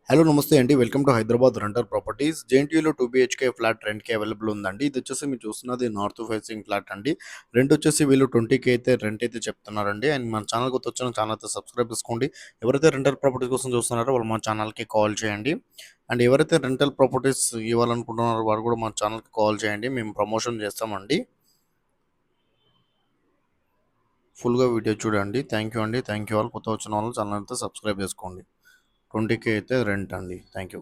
Hello నమస్తే అండి. Welcome to Hyderabad rental properties. జేఎన్టీయూలో 2 బీహెచ్‌కే ఫ్లాట్ రెంట్‌కి అవైలబుల్ ఉందండి. ఇది వచ్చేసి మీరు చూస్తున్నది నార్త్ ఫేసింగ్ ఫ్లాట్ అండి. రెంట్ వచ్చేసి వీళ్ళు 20,000 అయితే రెంట్ అయితే చెప్తున్నారండి. అండ్ మన ఛానల్ కొత్తొచ్చిన ఛానల్ అయితే సబ్స్క్రైబ్ చేసుకోండి. ఎవరైతే రెంటల్ ప్రాపర్టీస్ కోసం చూస్తున్నారో వాళ్ళు మా ఛానల్‌కి కాల్ చేయండి. అండ్ ఎవరైతే రెంటల్ ప్రాపర్టీస్ ఇవ్వాలనుకుంటున్నారో వారు కూడా మా ఛానల్‌కి కాల్ చేయండి. మేము ప్రమోషన్ చేస్తామండి. ఫుల్‌గా వీడియో చూడండి. థ్యాంక్ యూ అండి. Thank you all. కొత్తగా వచ్చిన వాళ్ళు ఛానల్ అయితే సబ్స్క్రైబ్ చేసుకోండి. 20,000 అయితే రెంట్ అండి. Thank you.